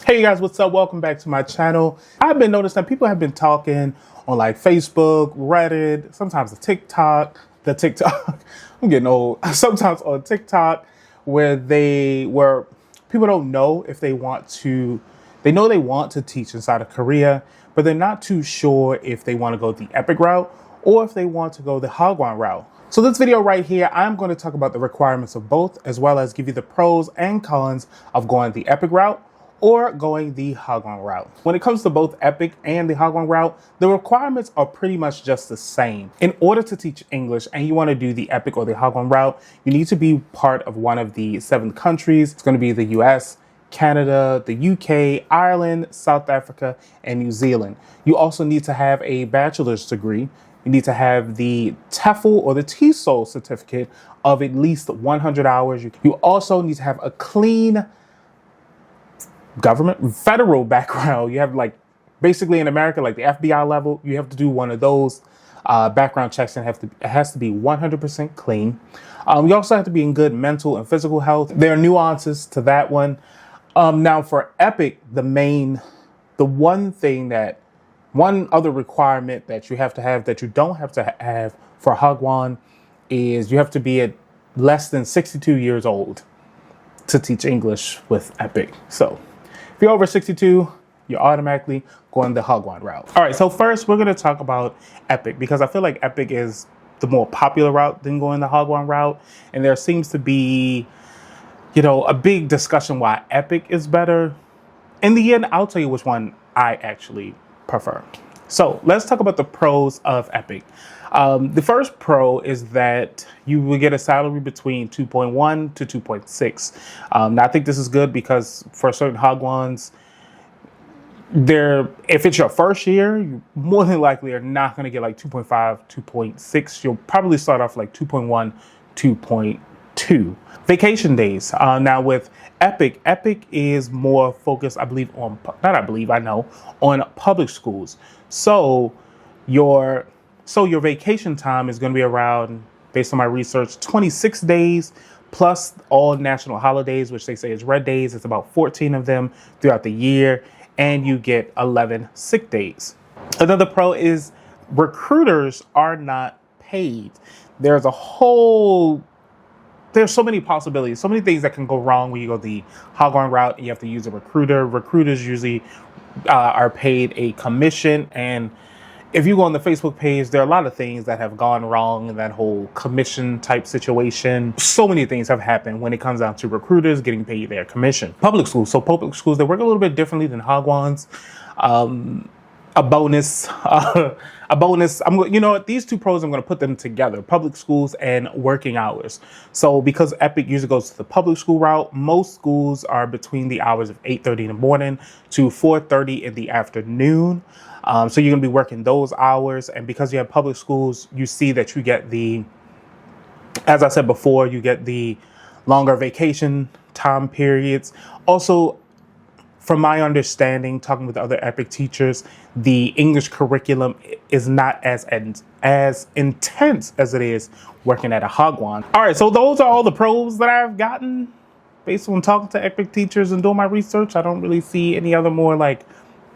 Hey guys, what's up? Welcome back to my channel. I've been noticing that people have been talking on like Facebook, Reddit, sometimes the TikTok, I'm getting old, sometimes on TikTok where people don't know if they want to, they know they want to teach inside of Korea, but they're not too sure if they want to go the EPIK route or if they want to go the Hagwon route. So this video right here, I'm going to talk about the requirements of both, as well as give you the pros and cons of going the EPIK route or going the Hagwon route. When it comes to both EPIK and the Hagwon route, the requirements are pretty much just the same. In order to teach English and you want to do the EPIK or the Hagwon route, you need to be part of one of the 7 countries. It's going to be the US, Canada, the UK, Ireland, South Africa, and New Zealand. You also need to have a bachelor's degree. You need to have the TEFL or the TESOL certificate of at least 100 hours. You also need to have a clean federal background. You have like basically in America, like the FBI level, you have to do one of those background checks and it has to be 100% clean. You also have to be in good mental and physical health. There are nuances to that one. Now for EPIK, one other requirement that you have to have that you don't have to have for Hagwon is you have to be at less than 62 years old to teach English with EPIK. So if you're over 62, you're automatically going the Hagwon route. All right, so first we're gonna talk about EPIK because I feel like EPIK is the more popular route than going the Hagwon route. And there seems to be, a big discussion why EPIK is better. In the end, I'll tell you which one I actually prefer. So let's talk about the pros of EPIK. The first pro is that you will get a salary between 2.1 to 2.6. Now I think this is good because for certain Hagwons, if it's your first year, you more than likely are not going to get like 2.5, 2.6. You'll probably start off like 2.1, 2.2. Vacation days. Now with EPIK is more focused, I know, on public schools. So your vacation time is going to be around, based on my research, 26 days plus all national holidays, which they say is red days. It's about 14 of them throughout the year, and you get 11 sick days. Another pro is recruiters are not paid. There's so many possibilities, so many things that can go wrong when you go the Hagwon route and you have to use a recruiter. Recruiters usually are paid a commission, and if you go on the Facebook page, there are a lot of things that have gone wrong in that whole commission type situation. So many things have happened when it comes down to recruiters getting paid their commission. Public schools, they work a little bit differently than Hagwons. A bonus. These two pros, I'm going to put them together: public schools and working hours. So because EPIK usually goes to the public school route, most schools are between the hours of 8:30 in the morning to 4:30 in the afternoon. So you're going to be working those hours. And because you have public schools, you see that you get as I said before, you get the longer vacation time periods. Also, from my understanding, talking with other EPIK teachers, the English curriculum is not as intense as it is working at a Hagwon. All right, so those are all the pros that I've gotten based on talking to EPIK teachers and doing my research. I don't really see any other more like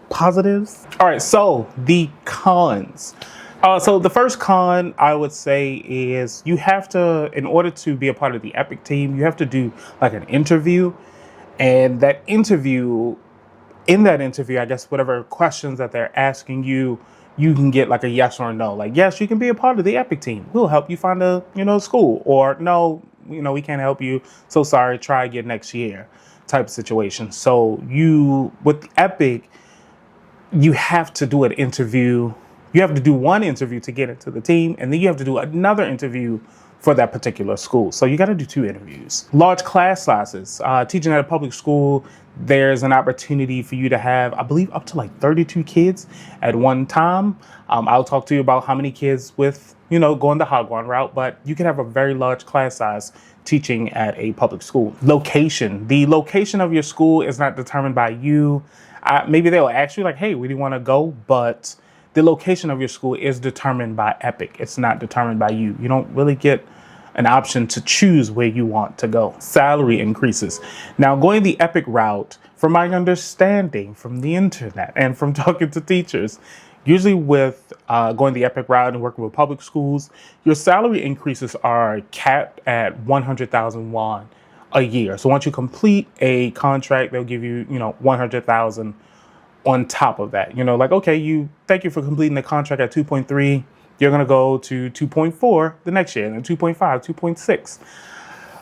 positives. All right, so the cons. So the first con I would say is you have to, in order to be a part of the EPIK team, you have to do like an interview. And in that interview, I guess whatever questions that they're asking you, you can get like a yes or a no. Like, yes, you can be a part of the EPIK team. We'll help you find a, school. Or no, we can't help you. So sorry, try again next year type of situation. So with EPIK, you have to do an interview. You have to do one interview to get into the team. And then you have to do another interview for that particular school. So you got to do 2 interviews. Large class sizes. Teaching at a public school, there's an opportunity for you to have, I believe, up to like 32 kids at one time. I'll talk to you about how many kids with, going the Hagwon route, but you can have a very large class size teaching at a public school. Location. The location of your school is not determined by you. Maybe they'll ask you like, hey, where do you want to go? But the location of your school is determined by EPIK. It's not determined by you. You don't really get an option to choose where you want to go. Salary increases. Now, going the EPIK route, from my understanding from the internet and from talking to teachers, usually with going the EPIK route and working with public schools, your salary increases are capped at 100,000 won a year. So once you complete a contract, they'll give you, 100,000 on top of that. Like, okay, thank you for completing the contract at 2.3. You're going to go to 2.4 the next year, and then 2.5,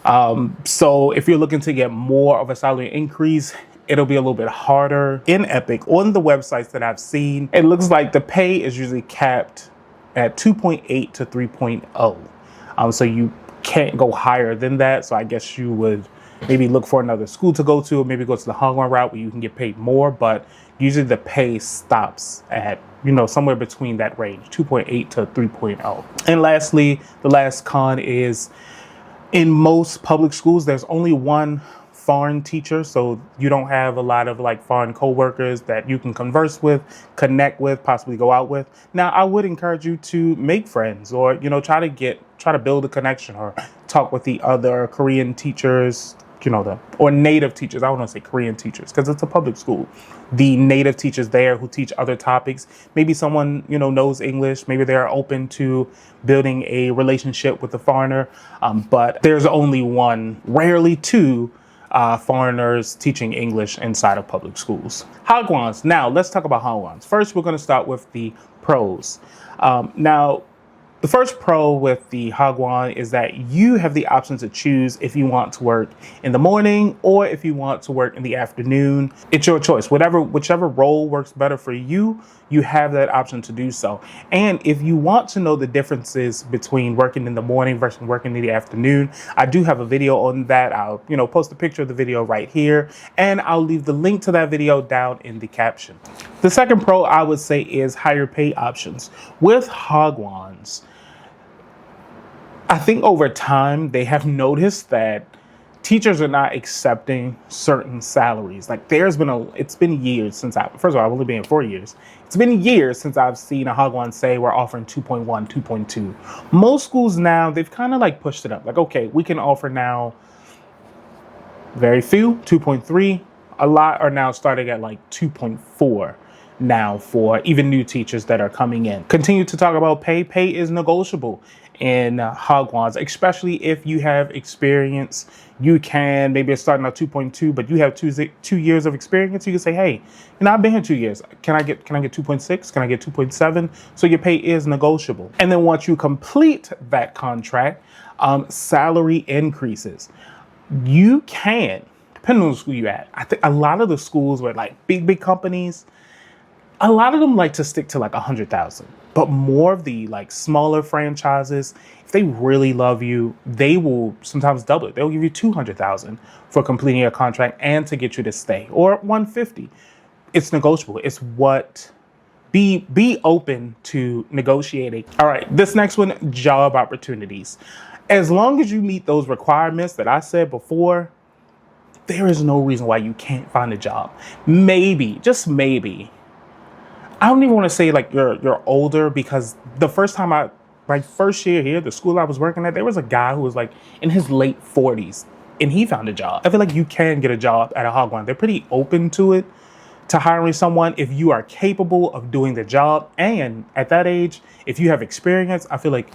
2.6. So if you're looking to get more of a salary increase, it'll be a little bit harder. In EPIK, on the websites that I've seen, it looks like the pay is usually capped at 2.8 to 3.0. So you can't go higher than that. So I guess you would maybe look for another school to go to, or maybe go to the Hagwon route where you can get paid more. But usually the pay stops at, somewhere between that range, 2.8 to 3.0. And lastly, the last con is in most public schools, there's only one foreign teacher. So you don't have a lot of like foreign coworkers that you can converse with, connect with, possibly go out with. Now, I would encourage you to make friends or, try to build a connection or talk with the other Korean teachers, or native teachers. I don't want to say Korean teachers because it's a public school. The native teachers there who teach other topics. Maybe someone, knows English. Maybe they're open to building a relationship with the foreigner. But there's only one, rarely two, foreigners teaching English inside of public schools. Hagwons. Now, let's talk about Hagwons. First, we're going to start with the pros. Now, the first pro with the Hagwon is that you have the option to choose if you want to work in the morning or if you want to work in the afternoon. It's your choice. Whichever role works better for you, you have that option to do so. And if you want to know the differences between working in the morning versus working in the afternoon, I do have a video on that. I'll, post a picture of the video right here, and I'll leave the link to that video down in the caption. The second pro I would say is higher pay options. With Hagwons, I think over time they have noticed that teachers are not accepting certain salaries. Like it's been years since first of all, I've only been here 4 years. It's been years since I've seen a Hagwon say we're offering 2.1, 2.2. Most schools now, they've kind of like pushed it up. Like, okay, we can offer now very few, 2.3. A lot are now starting at like 2.4. Now for even new teachers that are coming in. Continue to talk about pay. Pay is negotiable in Hagwons, especially if you have experience. You can, maybe it's starting at 2.2, but you have 2 years of experience. You can say, hey, I've been here 2 years. Can I get 2.6? Can I get 2.7? So your pay is negotiable. And then once you complete that contract, salary increases. You can, depending on the school you're at. I think a lot of the schools were like big companies. A lot of them like to stick to like 100,000, but more of the like smaller franchises, if they really love you, they will sometimes double it. They'll give you 200,000 for completing your contract and to get you to stay, or 150. It's negotiable. It's be open to negotiating. All right, this next one, job opportunities. As long as you meet those requirements that I said before, there is no reason why you can't find a job. Maybe, just maybe, I don't even want to say like you're older, because the first time my first year here, the school I was working at, there was a guy who was like in his late 40s and he found a job. I feel like you can get a job at a Hagwon. They're pretty open to it, to hiring someone if you are capable of doing the job. And at that age, if you have experience, I feel like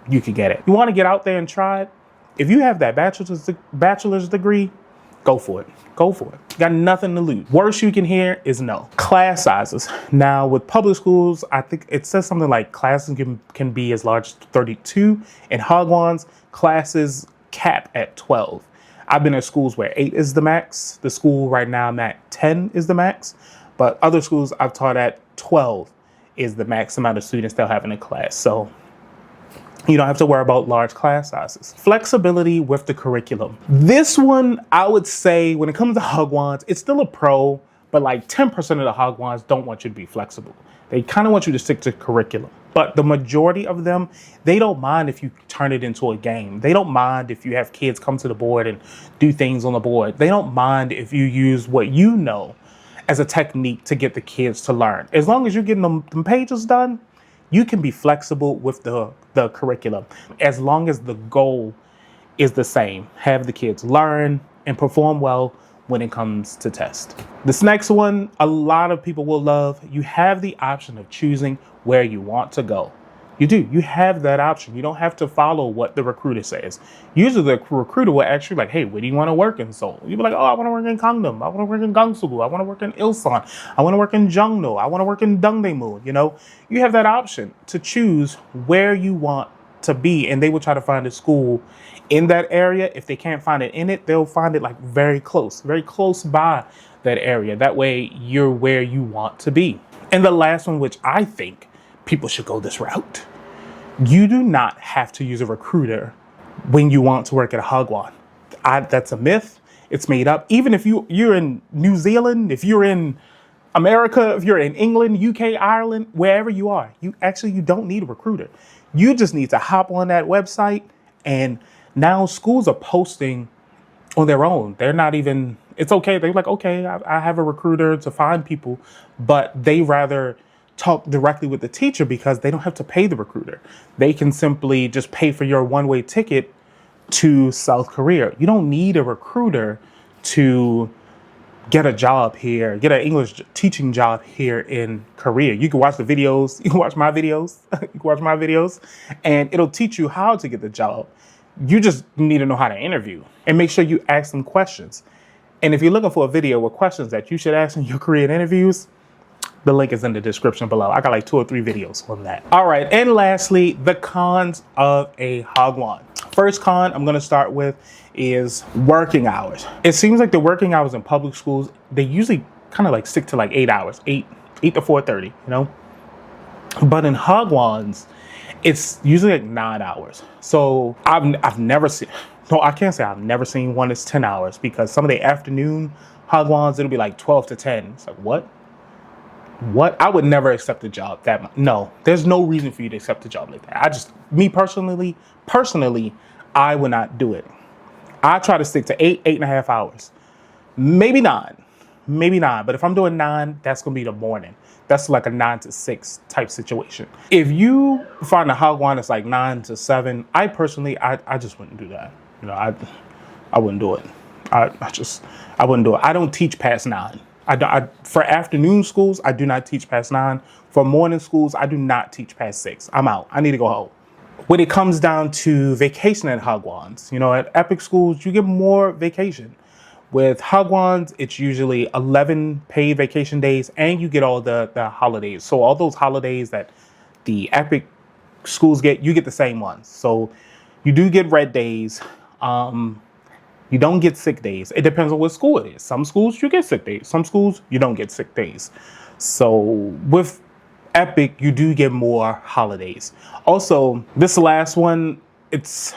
you could get it. You want to get out there and try it? If you have that bachelor's degree, go for it. Go for it. Got nothing to lose. Worst you can hear is no. Class sizes. Now with public schools, I think it says something like classes can be as large as 32. In Hagwons, classes cap at 12. I've been at schools where 8 is the max. The school right now I'm at, 10 is the max. But other schools I've taught at, 12 is the max amount of students they'll have in a class. So you don't have to worry about large class sizes. Flexibility with the curriculum. This one, I would say, when it comes to Hagwons, it's still a pro, but like 10% of the Hagwons don't want you to be flexible. They kind of want you to stick to curriculum. But the majority of them, they don't mind if you turn it into a game. They don't mind if you have kids come to the board and do things on the board. They don't mind if you use what you know as a technique to get the kids to learn. As long as you're getting them pages done, You can be flexible with the curriculum as long as the goal is the same. Have the kids learn and perform well when it comes to test. This next one, a lot of people will love. You have the option of choosing where you want to go. You do. You have that option. You don't have to follow what the recruiter says. Usually the recruiter will ask you like, hey, where do you want to work in Seoul? You'll be like, oh, I want to work in Gangnam. I want to work in Gangsu. I want to work in Ilsan. I want to work in Jongno. I want to work in Dongdaemun. You know, you have that option to choose where you want to be, and they will try to find a school in that area. If they can't find it in it, they'll find it like very close by that area. That way you're where you want to be. And the last one, which I think people should go this route. You do not have to use a recruiter when you want to work at a Hagwon. That's a myth. It's made up. Even if you're in New Zealand, if you're in America, if you're in England, UK, Ireland, wherever you are, you don't need a recruiter. You just need to hop on that website, and now schools are posting on their own. They're not even, it's okay. They're like, okay, I have a recruiter to find people, but they rather talk directly with the teacher because they don't have to pay the recruiter. They can simply just pay for your one-way ticket to South Korea. You don't need a recruiter to get a job here, get an English teaching job here in Korea. You can watch the videos, you can watch my videos, and it'll teach you how to get the job. You just need to know how to interview and make sure you ask them questions. And if you're looking for a video with questions that you should ask in your Korean interviews, the link is in the description below. I got like 2 or 3 videos on that. All right, and lastly, the cons of a Hagwon. First con I'm gonna start with is working hours. It seems like the working hours in public schools, they usually kind of like stick to like 8 hours, 8 to 4:30, you know? But in Hagwons, it's usually like 9 hours. So I've never seen, no, I can't say I've never seen one that's 10 hours because some of the afternoon Hagwons, it'll be like 12 to 10. It's like, what? I would never accept a job that much. No, there's no reason for you to accept a job like that. Me personally, I would not do it. I try to stick to 8.5 hours. Maybe 9. But if I'm doing 9, that's going to be the morning. That's like a 9 to 6 type situation. If you find a Hagwon that's like 9 to 7, I personally just wouldn't do that. You know, I wouldn't do it. I wouldn't do it. I don't teach past 9. For afternoon schools, I do not teach past 9. For morning schools, I do not teach past 6. I'm out. I need to go home. When it comes down to vacation at Hagwons, you know, at EPIK schools, you get more vacation. With Hagwons, it's usually 11 paid vacation days, and you get all the holidays. So all those holidays that the EPIK schools get, you get the same ones. So you do get red days. You don't get sick days. It depends on what school it is. Some schools you get sick days. Some schools you don't get sick days. So with EPIK, you do get more holidays. Also, this last one, it's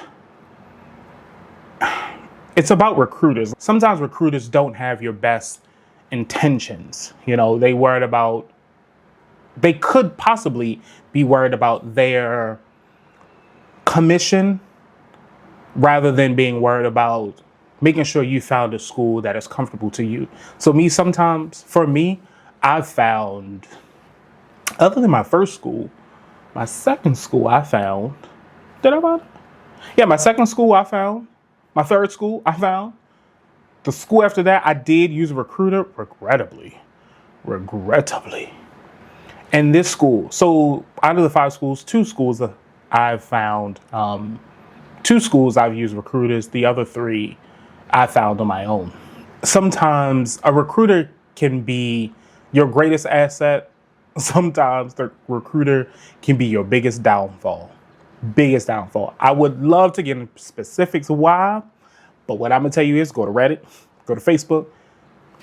about recruiters. Sometimes recruiters don't have your best intentions. You know, they could possibly be worried about their commission rather than being worried about making sure you found a school that is comfortable to you. So for me, I've found, other than my first school, my second school I found, my second school I found, my third school I found, the school after that, I did use a recruiter, regrettably. And this school, so out of the 5 schools, 2 schools I've found, 2 schools I've used recruiters, the other 3 I found on my own. Sometimes a recruiter can be your greatest asset. Sometimes the recruiter can be your biggest downfall. I would love to get into specifics why, but what I'm gonna tell you is go to Reddit, go to Facebook,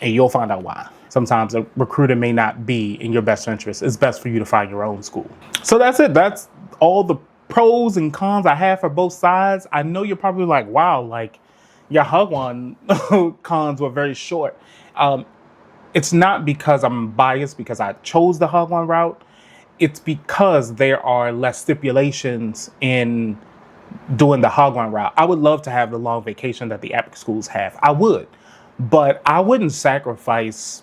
and you'll find out why. Sometimes a recruiter may not be in your best interest. It's best for you to find your own school. So that's it. That's all the pros and cons I have for both sides. I know you're probably like, wow, like your Hagwon cons were very short. It's not because I'm biased because I chose the Hagwon route. It's because there are less stipulations in doing the Hagwon route. I would love to have the long vacation that the EPIK schools have. I would, but I wouldn't sacrifice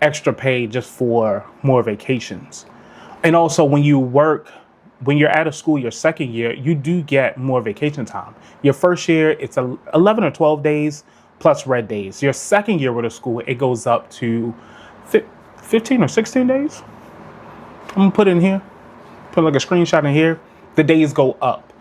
extra pay just for more vacations. And also when you work when you're at a school your second year, you do get more vacation time. Your first year, it's 11 or 12 days plus red days. Your second year with a school, it goes up to 15 or 16 days. I'm gonna put it in here, put like a screenshot in here. The days go up.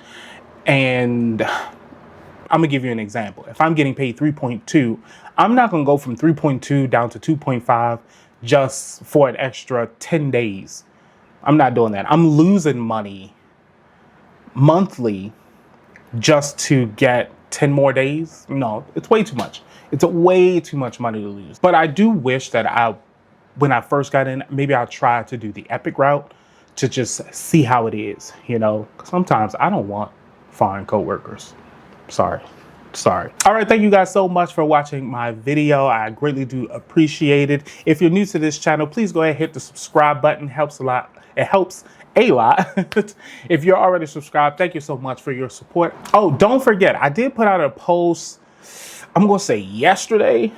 And I'm gonna give you an example. If I'm getting paid 3.2, I'm not gonna go from 3.2 down to 2.5 just for an extra 10 days. I'm not doing that. I'm losing money monthly just to get 10 more days. No, it's way too much. It's way too much money to lose. But I do wish that when I first got in, maybe I'll try to do the EPIK route to just see how it is, you know? Sometimes I don't want foreign coworkers. Sorry. All right, thank you guys so much for watching my video. I greatly do appreciate it. If you're new to this channel, please go ahead and hit the subscribe button. It helps a lot. It helps a lot. If you're already subscribed, thank you so much for your support. Oh, don't forget, I did put out a post, I'm gonna say yesterday.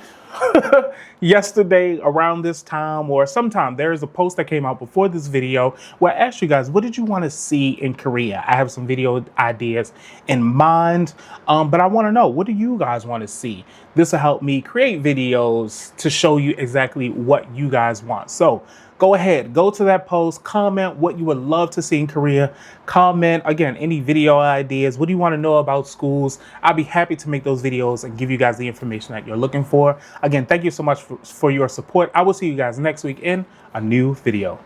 Yesterday around this time or sometime, there is a post that came out before this video where I asked you guys, what did you want to see in Korea? I have some video ideas in mind, but I want to know, what do you guys want to see? This will help me create videos to show you exactly what you guys want. So go ahead, go to that post, comment what you would love to see in Korea. Comment, again, any video ideas. What do you want to know about schools? I'll be happy to make those videos and give you guys the information that you're looking for. Again, thank you so much for your support. I will see you guys next week in a new video.